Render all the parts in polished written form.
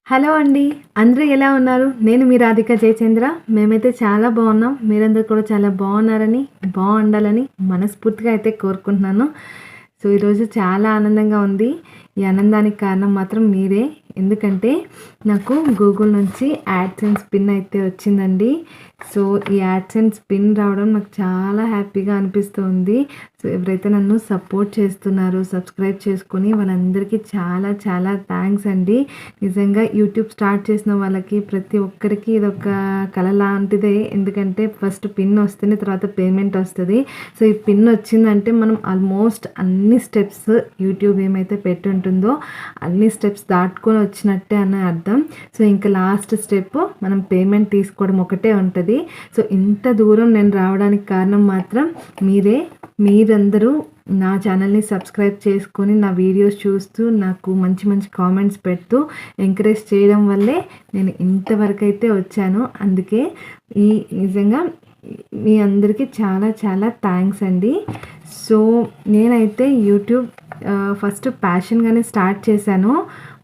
Hello అండి. అందరూ ఎలా ఉన్నారు? నేను మీ రాధిక జయచంద్ర. మేమైతే చాలా బాగున్నాం. మీరందరూ కూడా చాలా బాగున్నారని, బాగుండాలని మనస్ఫూర్తిగా అయితే కోరుకుంటున్నాను. సో, ఈరోజు చాలా ఆనందంగా ఉంది. ఈ ఆనందానికి కారణం మాత్రం మీరే. ఎందుకంటే నాకు గూగుల్ నుంచి యాడ్సెన్స్ పిన్ అయితే వచ్చిందండి. సో, ఈ యాడ్సెన్స్ పిన్ రావడం నాకు చాలా హ్యాపీగా అనిపిస్తుంది. సో, ఎవరైతే నన్ను సపోర్ట్ చేస్తున్నారో, సబ్స్క్రైబ్ చేసుకొని వాళ్ళందరికీ చాలా చాలా థ్యాంక్స్ అండి. నిజంగా యూట్యూబ్ స్టార్ట్ చేసిన వాళ్ళకి ప్రతి ఒక్కరికి ఇదొక కల లాంటిదే. ఎందుకంటే ఫస్ట్ పిన్ వస్తేనే తర్వాత పేమెంట్ వస్తుంది. సో, ఈ పిన్ వచ్చిందంటే మనం ఆల్మోస్ట్ అన్ని స్టెప్స్ యూట్యూబ్ ఏమైతే పెట్టుంటుందో అన్ని స్టెప్స్ దాటుకొని వచ్చినట్టే అని అర్థం. సో, ఇంకా లాస్ట్ స్టెప్ మనం పేమెంట్ తీసుకోవడం ఒకటే ఉంటుంది. సో, ఇంత దూరం నేను రావడానికి కారణం మాత్రం మీరందరూ నా ఛానల్ని సబ్స్క్రైబ్ చేసుకొని నా వీడియోస్ చూస్తూ నాకు మంచి మంచి కామెంట్స్ పెడుతూ ఎంకరేజ్ చేయడం వల్లే నేను ఇంతవరకు అయితే వచ్చాను. అందుకే నిజంగా మీ అందరికీ చాలా చాలా థ్యాంక్స్ అండి. సో, నేనైతే యూట్యూబ్ ఫస్ట్ ప్యాషన్గానే స్టార్ట్ చేశాను.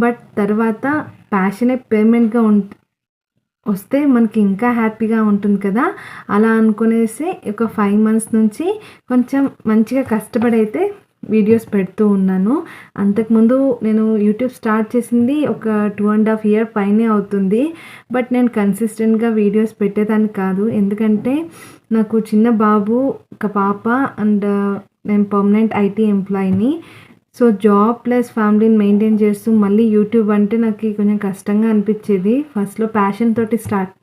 బట్ తర్వాత ప్యాషనే పేమెంట్గా వస్తే మనకి ఇంకా హ్యాపీగా ఉంటుంది కదా, అలా అనుకునేసి ఒక 5 months నుంచి కొంచెం మంచిగా కష్టపడి అయితే వీడియోస్ పెడుతూ ఉన్నాను. అంతకుముందు నేను యూట్యూబ్ స్టార్ట్ చేసింది ఒక 2.5 years పైనే అవుతుంది. బట్ నేను కన్సిస్టెంట్గా వీడియోస్ పెట్టేదాన్ని కాదు. ఎందుకంటే నాకు చిన్న బాబు, ఒక పాప అండ్ నేను పర్మనెంట్ ఐటీ ఎంప్లాయీని. సో, జాబ్ ప్లస్ ఫ్యామిలీని మెయింటైన్ చేస్తూ మళ్ళీ యూట్యూబ్ అంటే నాకు కొంచెం కష్టంగా అనిపించేది. ఫస్ట్లో ప్యాషన్ తోటి స్టార్ట్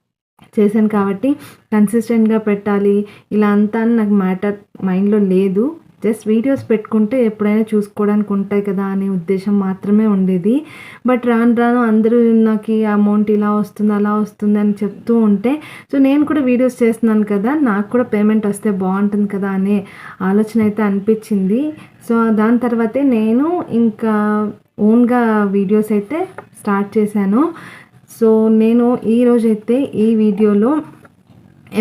చేశాను కాబట్టి కన్సిస్టెంట్గా పెట్టాలి ఇలా అంతా నాకు మైండ్లో లేదు. జస్ట్ వీడియోస్ పెట్టుకుంటే ఎప్పుడైనా చూసుకోవడానికి ఉంటాయి కదా అనే ఉద్దేశం మాత్రమే ఉండేది. బట్ రాను రాను అందరూ నాకు అమౌంట్ ఇలా వస్తుంది అలా వస్తుంది అని చెప్తూ ఉంటే, సో నేను కూడా వీడియోస్ చేస్తున్నాను కదా, నాకు కూడా పేమెంట్ వస్తే బాగుంటుంది కదా అనే ఆలోచన అయితే అనిపించింది. సో, దాని తర్వాతే నేను ఇంకా ఓన్గా వీడియోస్ అయితే స్టార్ట్ చేశాను. సో, నేను ఈరోజైతే ఈ వీడియోలో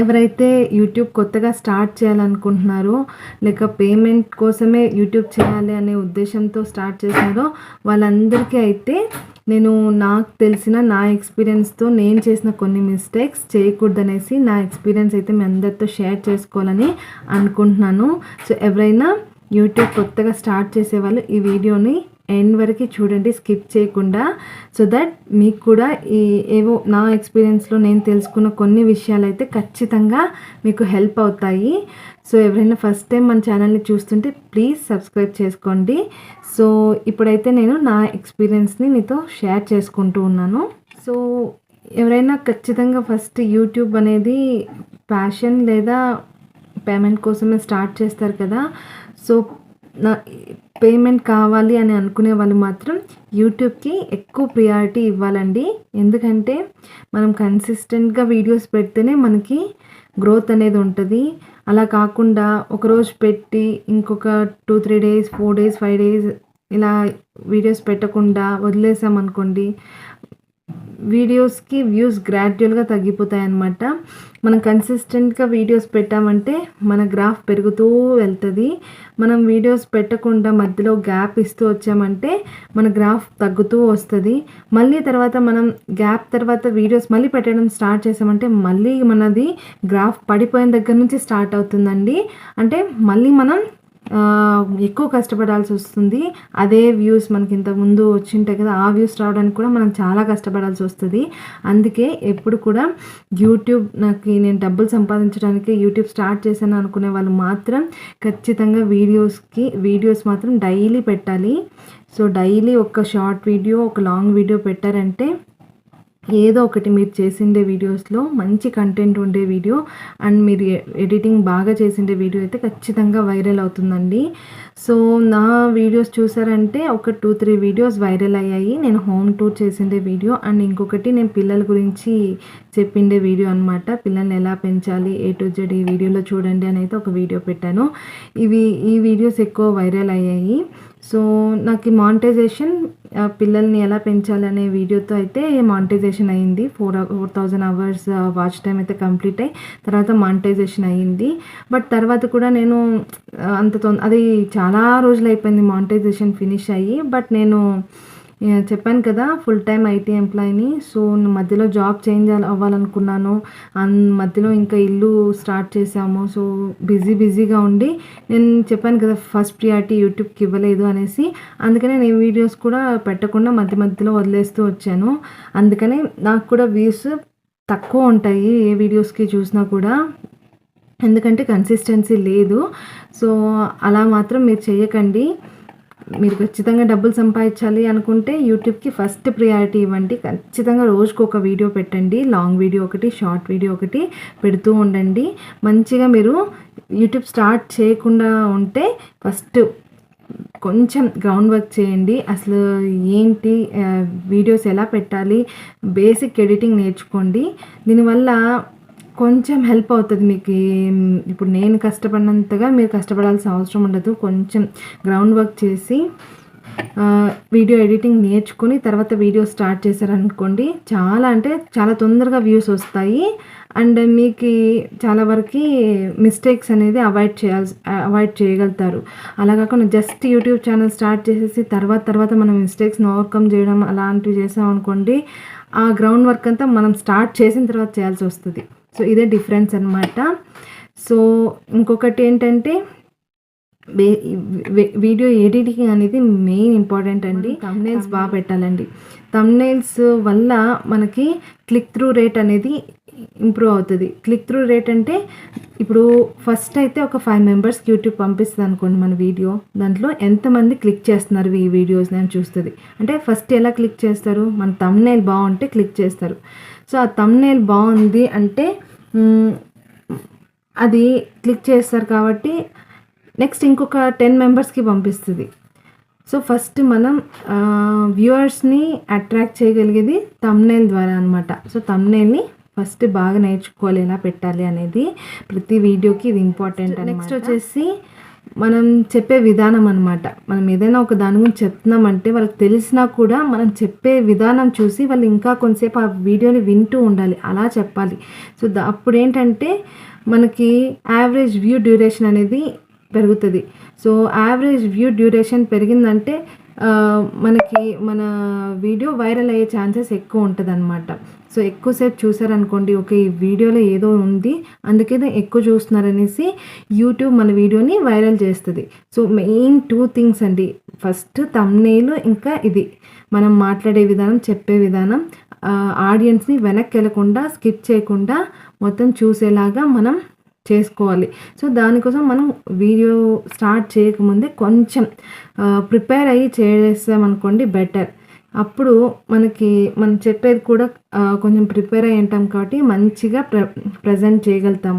ఎవరైతే యూట్యూబ్ కొత్తగా స్టార్ట్ చేయాలనుకుంటున్నారో, లేక పేమెంట్ కోసమే యూట్యూబ్ చేయాలి అనే ఉద్దేశంతో స్టార్ట్ చేశారో వాళ్ళందరికీ అయితే నేను నాకు తెలిసిన నా ఎక్స్పీరియన్స్తో నేను చేసిన కొన్ని మిస్టేక్స్ చేయకూడదనేసి నా ఎక్స్పీరియన్స్ అయితే మీ అందరితో షేర్ చేసుకోవాలని అనుకుంటున్నాను. సో, ఎవరైనా యూట్యూబ్ కొత్తగా స్టార్ట్ చేసేవాళ్ళు ఈ వీడియోని ఎండ్ వరకు చూడండి, స్కిప్ చేయకుండా. సో దట్ మీకు కూడా ఏవో నా ఎక్స్పీరియన్స్లో నేను తెలుసుకున్న కొన్ని విషయాలు అయితే ఖచ్చితంగా మీకు హెల్ప్ అవుతాయి. సో, ఎవరైనా ఫస్ట్ టైం మన ఛానల్ని చూస్తుంటే ప్లీజ్ సబ్స్క్రైబ్ చేసుకోండి. సో, ఇప్పుడైతే నేను నా ఎక్స్పీరియన్స్ని మీతో షేర్ చేసుకుంటూ ఉన్నాను. సో, ఎవరైనా ఖచ్చితంగా ఫస్ట్ యూట్యూబ్ అనేది ప్యాషన్ లేదా పేమెంట్ కోసమే స్టార్ట్ చేస్తారు కదా. సో, నా పేమెంట్ కావాలి అని అనుకునే వాళ్ళు మాత్రం యూట్యూబ్కి ఎక్కువ ప్రియారిటీ ఇవ్వాలండి. ఎందుకంటే మనం కన్సిస్టెంట్గా వీడియోస్ పెడితేనే మనకి గ్రోత్ అనేది ఉంటుంది. అలా కాకుండా ఒకరోజు పెట్టి ఇంకొక 2-3 days 4 days 5 days ఇలా వీడియోస్ పెట్టకుండా వదిలేసామనుకోండి, వీడియోస్కి వ్యూస్ గ్రాడ్యువల్గా తగ్గిపోతాయి అన్నమాట. మనం కన్సిస్టెంట్గా వీడియోస్ పెట్టామంటే మన గ్రాఫ్ పెరుగుతూ వెళ్తుంది. మనం వీడియోస్ పెట్టకుండా మధ్యలో గ్యాప్ ఇస్తూ వచ్చామంటే మన గ్రాఫ్ తగ్గుతూ వస్తుంది. మళ్ళీ తర్వాత మనం గ్యాప్ తర్వాత వీడియోస్ మళ్ళీ పెట్టడం స్టార్ట్ చేసామంటే మళ్ళీ మనది గ్రాఫ్ పడిపోయిన దగ్గర నుంచి స్టార్ట్ అవుతుందండి. అంటే మళ్ళీ మనం ఎక్కువ కష్టపడాల్సి వస్తుంది. అదే వ్యూస్ మనకి ఇంతకుముందు వచ్చింటాయి కదా, ఆ వ్యూస్ రావడానికి కూడా మనం చాలా కష్టపడాల్సి వస్తుంది. అందుకే ఎప్పుడు కూడా నేను డబ్బులు సంపాదించడానికి యూట్యూబ్ స్టార్ట్ చేశాను అనుకునే వాళ్ళు మాత్రం ఖచ్చితంగా వీడియోస్ మాత్రం డైలీ పెట్టాలి. సో, డైలీ ఒక షార్ట్ వీడియో, ఒక లాంగ్ వీడియో పెట్టారంటే ఏదో ఒకటి మీరు చేసిండే వీడియోస్లో మంచి కంటెంట్ ఉండే వీడియో అండ్ మీరు ఎడిటింగ్ బాగా చేసిండే వీడియో అయితే ఖచ్చితంగా వైరల్ అవుతుందండి. సో, నా వీడియోస్ చూసారంటే ఒక 2-3 వీడియోస్ వైరల్ అయ్యాయి. నేను హోమ్ టూర్ చేసిండే వీడియో అండ్ ఇంకొకటి నేను పిల్లల గురించి చెప్పిండే వీడియో అనమాట. పిల్లల్ని ఎలా పెంచాలి A to Z ఈ వీడియోలో చూడండి అని అయితే ఒక వీడియో పెట్టాను. ఈ వీడియోస్ ఎక్కువ వైరల్ అయ్యాయి. సో, నాకు ఈ మానిటైజేషన్ పిల్లల్ని ఎలా పెంచాలి అనే వీడియోతో అయితే మానిటైజేషన్ అయ్యింది. 4,000 hours వాచ్ టైం అయితే కంప్లీట్ అయ్యి తర్వాత మానిటైజేషన్ అయ్యింది. బట్ తర్వాత కూడా నేను అది చాలా రోజులు అయిపోయింది మానిటైజేషన్ ఫినిష్ అయ్యి. బట్ నేను చెప్పాను కదా ఫుల్ టైమ్ ఐటీ ఎంప్లాయీని. సో మధ్యలో జాబ్ చేంజ్ అవ్వాలనుకున్నాను. మధ్యలో ఇంకా ఇల్లు స్టార్ట్ చేశాము. సో బిజీగా ఉండి నేను చెప్పాను కదా ఫస్ట్ ప్రియారిటీ యూట్యూబ్కి ఇవ్వలేదు అనేసి. అందుకనే నేను వీడియోస్ కూడా పెట్టకుండా మధ్యలో వదిలేస్తూ వచ్చాను. అందుకనే నాకు కూడా వ్యూస్ తక్కువ ఉంటాయి ఏ వీడియోస్కి చూసినా కూడా, ఎందుకంటే కన్సిస్టెన్సీ లేదు. సో అలా మాత్రం మీరు చేయకండి. మీరు ఖచ్చితంగా డబ్బులు సంపాదించాలి అనుకుంటే యూట్యూబ్కి ఫస్ట్ ప్రియారిటీ ఇవ్వండి. ఖచ్చితంగా రోజుకు ఒక వీడియో పెట్టండి. లాంగ్ వీడియో ఒకటి, షార్ట్ వీడియో ఒకటి పెడుతూ ఉండండి. మంచిగా మీరు యూట్యూబ్ స్టార్ట్ చేయకుండా ఉంటే ఫస్ట్ కొంచెం గ్రౌండ్ వర్క్ చేయండి. అసలు ఏంటి వీడియోస్ ఎలా పెట్టాలి, బేసిక్ ఎడిటింగ్ నేర్చుకోండి. దీనివల్ల కొంచెం హెల్ప్ అవుతుంది మీకు. ఇప్పుడు నేను కష్టపడినంతగా మీరు కష్టపడాల్సిన అవసరం ఉండదు. కొంచెం గ్రౌండ్ వర్క్ చేసి వీడియో ఎడిటింగ్ నేర్చుకుని తర్వాత వీడియో స్టార్ట్ చేశారనుకోండి, చాలా అంటే చాలా తొందరగా వ్యూస్ వస్తాయి. అండ్ మీకు చాలా వరకు మిస్టేక్స్ అనేది అవాయిడ్ చేయగలుగుతారు. అలా కాకుండా జస్ట్ యూట్యూబ్ ఛానల్ స్టార్ట్ చేసేసి తర్వాత మనం మిస్టేక్స్ని ఓవర్కమ్ చేయడం అలాంటివి చేసామనుకోండి, ఆ గ్రౌండ్ వర్క్ అంతా మనం స్టార్ట్ చేసిన తర్వాత చేయాల్సి వస్తుంది. సో ఇదే డిఫరెన్స్ అనమాట. సో ఇంకొకటి ఏంటంటే వీడియో ఎడిటింగ్ అనేది మెయిన్ ఇంపార్టెంట్ అండి. థంబ్నెయిల్స్ బాగా పెట్టాలండి. థంబ్నెయిల్స్ వల్ల మనకి క్లిక్ త్రూ రేట్ అనేది ఇంప్రూవ్ అవుతుంది. క్లిక్ త్రూ రేట్ అంటే ఇప్పుడు ఫస్ట్ అయితే ఒక 5 మెంబర్స్కి యూట్యూబ్ పంపిస్తుంది అనుకోండి మన వీడియో, దాంట్లో ఎంతమంది క్లిక్ చేస్తున్నారు ఈ వీడియోస్ని అని చూస్తుంది. అంటే ఫస్ట్ ఎలా క్లిక్ చేస్తారు, మన థంబ్నెయిల్ బాగుంటే క్లిక్ చేస్తారు. సో ఆ థంబ్నెయిల్ బాగుంది అంటే అది క్లిక్ చేస్తారు కాబట్టి నెక్స్ట్ ఇంకొక 10 మెంబర్స్కి పంపిస్తుంది. సో ఫస్ట్ మనం వ్యూవర్స్ని అట్రాక్ట్ చేయగలిగేది థంబ్నెయిల్ ద్వారా అనమాట. సో థంబ్నెయిల్ని ఫస్ట్ బాగా నేర్చుకోవాలి ఎలా పెట్టాలి అనేది. ప్రతి వీడియోకి ఇది ఇంపార్టెంట్. నెక్స్ట్ వచ్చేసి మనం చెప్పే విధానం అనమాట. మనం ఏదైనా ఒక దాని గురించి చెప్తున్నామంటే వాళ్ళకి తెలిసినా కూడా మనం చెప్పే విధానం చూసి వాళ్ళు ఇంకా కొంతసేపు ఆ వీడియోని వింటూ ఉండాలి, అలా చెప్పాలి. సో అప్పుడు ఏంటంటే మనకి యావరేజ్ వ్యూ డ్యూరేషన్ అనేది పెరుగుతుంది. సో యావరేజ్ వ్యూ డ్యూరేషన్ పెరిగిందంటే మనకి మన వీడియో వైరల్ అయ్యే ఛాన్సెస్ ఎక్కువ ఉంటుంది అనమాట. సో ఎక్కువసేపు చూసారనుకోండి, ఓకే ఈ వీడియోలో ఏదో ఉంది అందుకే ఎక్కువ చూస్తున్నారనేసి యూట్యూబ్ మన వీడియోని వైరల్ చేస్తుంది. సో మెయిన్ 2 థింగ్స్ అండి. ఫస్ట్ థంబ్నెయిల్, ఇంకా ఇది మనం మాట్లాడే విధానం, చెప్పే విధానం. ఆడియన్స్ని వెనక్కి వెళ్ళకుండా స్కిప్ చేయకుండా మొత్తం చూసేలాగా మనం చేసుకోవాలి. సో దానికోసం మనం వీడియో స్టార్ట్ చేయకముందే కొంచెం ప్రిపేర్ అయ్యి చేసామనుకోండి బెటర్. అప్పుడు మనం చెప్పేది కూడా కొంచెం ప్రిపేర్ అయ్యి ఉంటాం కాబట్టి మంచిగా ప్రజెంట్ చేయగలుగుతాం.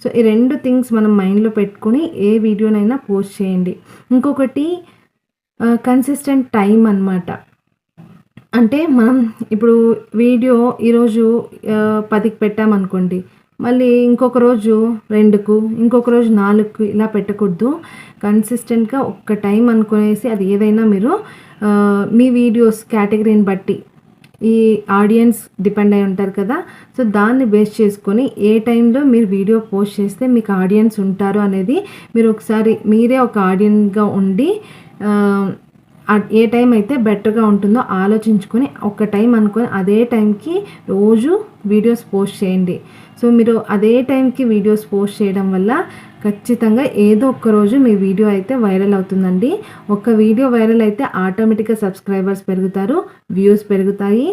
సో ఈ 2 థింగ్స్ మనం మైండ్లో పెట్టుకొని ఏ వీడియోనైనా పోస్ట్ చేయండి. ఇంకొకటి కన్సిస్టెంట్ టైం అన్నమాట. అంటే మనం ఇప్పుడు వీడియో ఈరోజు 10కి పెట్టామనుకోండి, మళ్ళీ ఇంకొక రోజు 2కు, ఇంకొక రోజు 4కు ఇలా పెట్టకూడదు. కన్సిస్టెంట్గా ఒక్క టైం అనుకునేసి అది ఏదైనా మీరు మీ వీడియోస్ కేటగిరీని బట్టి ఈ ఆడియన్స్ డిపెండ్ అయి ఉంటారు కదా. సో దాన్ని బేస్ చేసుకొని ఏ టైంలో మీరు వీడియో పోస్ట్ చేస్తే మీకు ఆడియన్స్ ఉంటారు అనేది మీరు ఒకసారి మీరే ఒక ఆడియన్స్గా ఉండి ఏ టైం అయితే బెటర్గా ఉంటుందో ఆలోచించుకొని ఒక టైం అనుకొని అదే టైంకి రోజు వీడియోస్ పోస్ట్ చేయండి. సో మీరు అదే టైంకి వీడియోస్ పోస్ట్ చేయడం వల్ల ఖచ్చితంగా ఏదో ఒక్క రోజు మీ వీడియో అయితే వైరల్ అవుతుందండి. ఒక వీడియో వైరల్ అయితే ఆటోమేటిక్గా సబ్స్క్రైబర్స్ పెరుగుతారు, వ్యూస్ పెరుగుతాయి,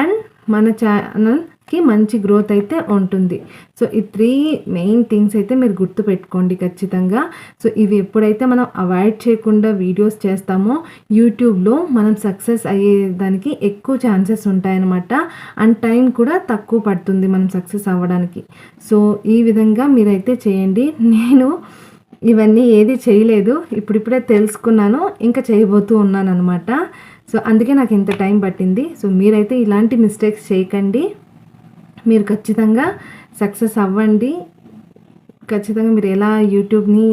అండ్ మన ఛానల్కి మంచి గ్రోత్ అయితే ఉంటుంది. సో ఈ 3 మెయిన్ థింగ్స్ అయితే మీరు గుర్తుపెట్టుకోండి ఖచ్చితంగా. సో ఇవి ఎప్పుడైతే మనం అవాయిడ్ చేయకుండా వీడియోస్ చేస్తామో యూట్యూబ్లో మనం సక్సెస్ అయ్యేదానికి ఎక్కువ ఛాన్సెస్ ఉంటాయన్నమాట. అండ్ టైం కూడా తక్కువ పడుతుంది మనం సక్సెస్ అవ్వడానికి. సో ఈ విధంగా మీరైతే చేయండి. నేను ఇవన్నీ ఏది చేయలేదు, ఇప్పుడిప్పుడే తెలుసుకున్నాను, ఇంకా చేయబోతూ ఉన్నాను అనమాట. సో అందుకే నాకు ఇంత టైం పట్టింది. సో మీరైతే ఇలాంటి మిస్టేక్స్ చేయకండి, మీరు ఖచ్చితంగా సక్సెస్ అవ్వండి. ఖచ్చితంగా మీరు ఎలా యూట్యూబ్ని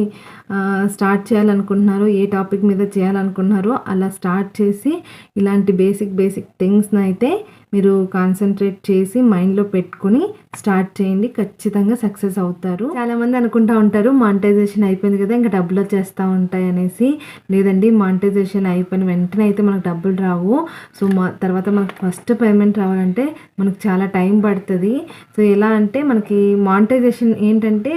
స్టార్ట్ చేయాలనుకుంటున్నారో, ఏ టాపిక్ మీద చేయాలనుకుంటున్నారో అలా స్టార్ట్ చేసి ఇలాంటి బేసిక్ థింగ్స్ని అయితే మీరు కాన్సన్ట్రేట్ చేసి మైండ్లో పెట్టుకుని స్టార్ట్ చేయండి. ఖచ్చితంగా సక్సెస్ అవుతారు. చాలామంది అనుకుంటూ ఉంటారు మానిటైజేషన్ అయిపోయింది కదా ఇంకా డబ్బులు వచ్చేస్తూ ఉంటాయి అనేసి. లేదండి, మానిటైజేషన్ అయిపోయిన వెంటనే అయితే మనకు డబ్బులు రావు. సో తర్వాత మనకు ఫస్ట్ పేమెంట్ రావాలంటే మనకు చాలా టైం పడుతుంది. సో ఎలా అంటే మనకి మానిటైజేషన్ ఏంటంటే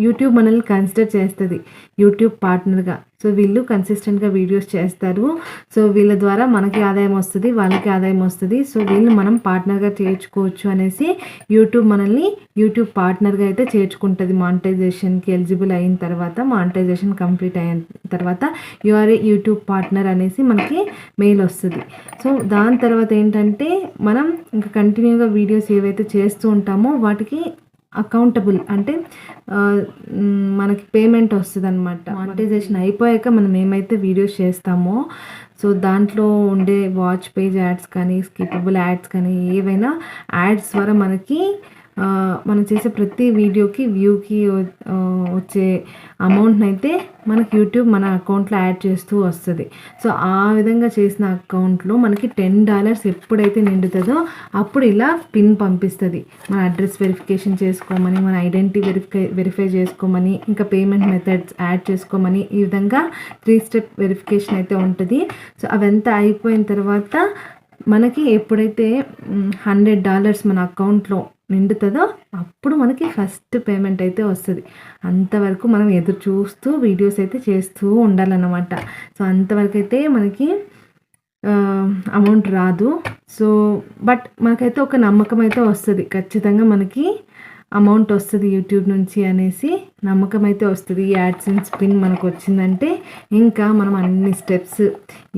యూట్యూబ్ మనల్ని కన్సిడర్ చేస్తుంది యూట్యూబ్ పార్ట్నర్గా. సో వీళ్ళు కన్సిస్టెంట్గా వీడియోస్ చేస్తారు. సో వీళ్ళ ద్వారా మనకి ఆదాయం వస్తుంది, వాళ్ళకి ఆదాయం వస్తుంది. సో వీళ్ళు మనం పార్ట్నర్గా చేర్చుకోవచ్చు అనేసి యూట్యూబ్ మనల్ని యూట్యూబ్ పార్ట్నర్గా అయితే చేర్చుకుంటుంది. మానిటైజేషన్కి ఎలిజిబుల్ అయిన తర్వాత, మానిటైజేషన్ కంప్లీట్ అయిన తర్వాత యూఆర్ఏ యూట్యూబ్ పార్ట్నర్ అనేసి మనకి మెయిల్ వస్తుంది. సో దాని తర్వాత ఏంటంటే మనం ఇంకా కంటిన్యూగా వీడియోస్ ఏవైతే చేస్తూ ఉంటామో వాటికి అకౌంటబుల్ అంటే మనకి పేమెంట్ వస్తుంది అనమాట. మానిటైజేషన్ అయిపోయాక మనం ఏమైతే వీడియోస్ చేస్తామో సో దాంట్లో ఉండే వాచ్ పేజ్ యాడ్స్ కానీ, స్కిపబుల్ యాడ్స్ కానీ, ఏవైనా యాడ్స్ ద్వారా మనకి మనం చేసే ప్రతి వీడియోకి వ్యూకి వచ్చే అమౌంట్ని అయితే మనకి యూట్యూబ్ మన అకౌంట్లో యాడ్ చేస్తూ వస్తుంది. సో ఆ విధంగా చేసిన అకౌంట్లో మనకి $10 ఎప్పుడైతే నిండుతుందో అప్పుడు ఇలా పిన్ పంపిస్తుంది. మన అడ్రస్ వెరిఫికేషన్ చేసుకోమని, మన ఐడెంటిటీ వెరిఫై చేసుకోమని, ఇంకా పేమెంట్ మెథడ్స్ యాడ్ చేసుకోమని, ఈ విధంగా 3 స్టెప్ వెరిఫికేషన్ అయితే ఉంటుంది. సో అవంతా అయిపోయిన తర్వాత మనకి ఎప్పుడైతే $100 మన అకౌంట్లో నిండుతుందో అప్పుడు మనకి ఫస్ట్ పేమెంట్ అయితే వస్తుంది. అంతవరకు మనం ఎదురు చూస్తూ వీడియోస్ అయితే చేస్తూ ఉండాలన్నమాట. సో అంతవరకు అయితే మనకి అమౌంట్ రాదు. సో బట్ మనకైతే ఒక నమ్మకం అయితే వస్తుంది, ఖచ్చితంగా మనకి అమౌంట్ వస్తుంది యూట్యూబ్ నుంచి అనేసి నమ్మకం అయితే వస్తుంది. ఈ యాడ్సెన్స్ పిన్ మనకు వచ్చిందంటే ఇంకా మనం అన్ని స్టెప్స్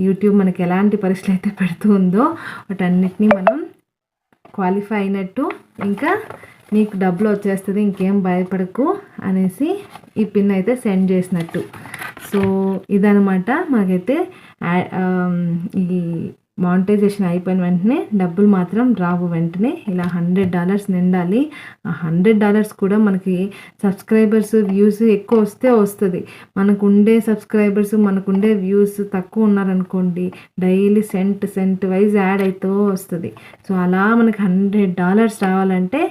యూట్యూబ్ మనకి ఎలాంటి పరీక్షలు అయితే పెడుతూ ఉందో వాటన్నిటినీ మనం క్వాలిఫై అయినట్టు, ఇంకా నీకు డబ్బులు వచ్చేస్తుంది, ఇంకేం భయపడకు అనేసి ఈ పిన్ అయితే సెండ్ చేసినట్టు. సో ఇదనమాట మనకైతే ఈ మానిటైజేషన్ అయిపోయిన వెంటనే డబ్బులు మాత్రం రావు వెంటనే. ఇలా $100 నిండాలి. ఆ $100 కూడా మనకి సబ్స్క్రైబర్స్ వ్యూస్ ఎక్కువ వస్తే వస్తుంది. మనకు ఉండే సబ్స్క్రైబర్స్ మనకుండే వ్యూస్ తక్కువ ఉన్నారనుకోండి డైలీ సెంట్ వైజ్ యాడ్ అవుతూ వస్తుంది. సో అలా మనకి $100 రావాలంటే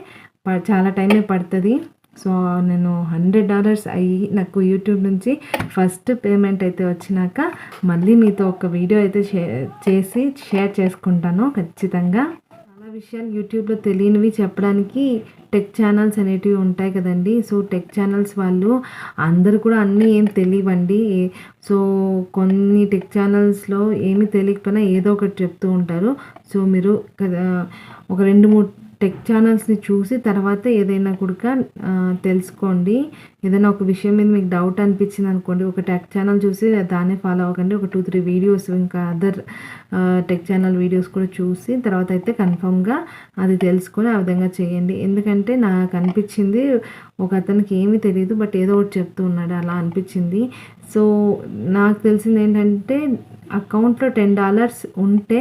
చాలా టైమే పడుతుంది. సో నేను $100 అయ్యి నాకు యూట్యూబ్ నుంచి ఫస్ట్ పేమెంట్ అయితే వచ్చినాక మళ్ళీ మీతో ఒక వీడియో అయితే చేసి షేర్ చేసుకుంటాను ఖచ్చితంగా. చాలా విషయాలు యూట్యూబ్లో తెలియనివి చెప్పడానికి టెక్ ఛానల్స్ అనేటివి ఉంటాయి కదండి. సో టెక్ ఛానల్స్ వాళ్ళు అందరూ కూడా అన్నీ ఏం తెలియవండి. సో కొన్ని టెక్ ఛానల్స్లో ఏమీ తెలియకపోయినా ఏదో ఒకటి చెప్తూ ఉంటారు. సో మీరు ఒక 2-3 టెక్ ఛానల్స్ని చూసి తర్వాత ఏదైనా కూడా తెలుసుకోండి. ఏదైనా ఒక విషయం మీద మీకు డౌట్ అనిపించింది అనుకోండి, ఒక టెక్ ఛానల్ చూసి దాన్ని ఫాలో అవ్వకండి. ఒక 2-3 వీడియోస్ ఇంకా అదర్ టెక్ ఛానల్ వీడియోస్ కూడా చూసి తర్వాత అయితే కన్ఫామ్గా అది తెలుసుకొని ఆ విధంగా చేయండి. ఎందుకంటే నాకు అనిపించింది ఒక అతనికి ఏమీ తెలియదు బట్ ఏదో ఒకటి చెప్తూ ఉన్నాడు, అలా అనిపించింది. సో నాకు తెలిసింది ఏంటంటే అకౌంట్లో $10 ఉంటే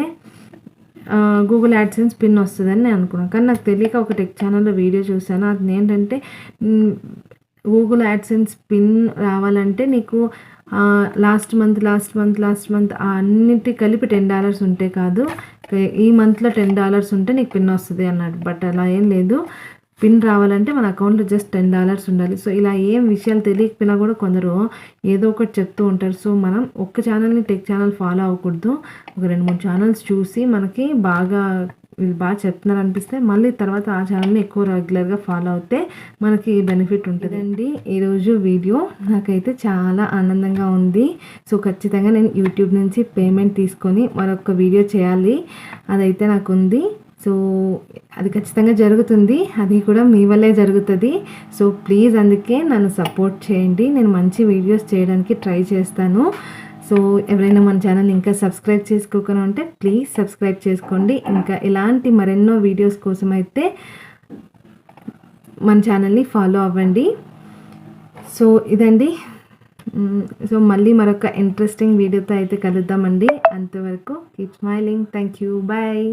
గూగుల్ యాడ్సెన్స్ పిన్ వస్తుందని నేను అనుకున్నాను. కానీ నాకు తెలియక ఒక టెక్ ఛానల్లో వీడియో చూశాను. అది ఏంటంటే గూగుల్ యాడ్సెన్స్ పిన్ రావాలంటే నీకు లాస్ట్ మంత్ అన్నిటి కలిపి $10 ఉంటే కాదు, ఈ మంత్లో $10 ఉంటే నీకు పిన్ వస్తుంది అన్నాడు. బట్ అలా ఏం లేదు. పిన్ రావాలంటే మన అకౌంట్లో జస్ట్ $10 ఉండాలి. సో ఇలా ఏం విషయాలు తెలియకపోయినా కూడా కొందరు ఏదో ఒకటి చెప్తూ ఉంటారు. సో మనం ఒక్క ఛానల్ని టెక్ ఛానల్ ఫాలో అవ్వకూడదు. ఒక 2-3 ఛానల్స్ చూసి మనకి వీళ్ళు బాగా చెప్తున్నారు అనిపిస్తే మళ్ళీ తర్వాత ఆ ఛానల్ని ఎక్కువ రెగ్యులర్గా ఫాలో అవుతే మనకి బెనిఫిట్ ఉంటుందండి. ఈరోజు వీడియో నాకైతే చాలా ఆనందంగా ఉంది. సో ఖచ్చితంగా నేను యూట్యూబ్ నుంచి పేమెంట్ తీసుకొని మరొక వీడియో చేయాలి, అదైతే నాకు ఉంది. సో అది ఖచ్చితంగా జరుగుతుంది, అది కూడా మీ వల్లే జరుగుతుంది. సో ప్లీజ్ అందుకే నన్ను సపోర్ట్ చేయండి, నేను మంచి వీడియోస్ చేయడానికి ట్రై చేస్తాను. సో ఎవరైనా మన ఛానల్ ఇంకా సబ్స్క్రైబ్ చేసుకోకుండా ఉంటే ప్లీజ్ సబ్స్క్రైబ్ చేసుకోండి. ఇంకా ఇలాంటి మరెన్నో వీడియోస్ కోసం అయితే మన ఛానల్ని ఫాలో అవ్వండి. సో ఇదండి. సో మళ్ళీ మరొక ఇంట్రెస్టింగ్ వీడియోతో అయితే కలుద్దామండి. అంతవరకు keep smiling. Thank you. Bye.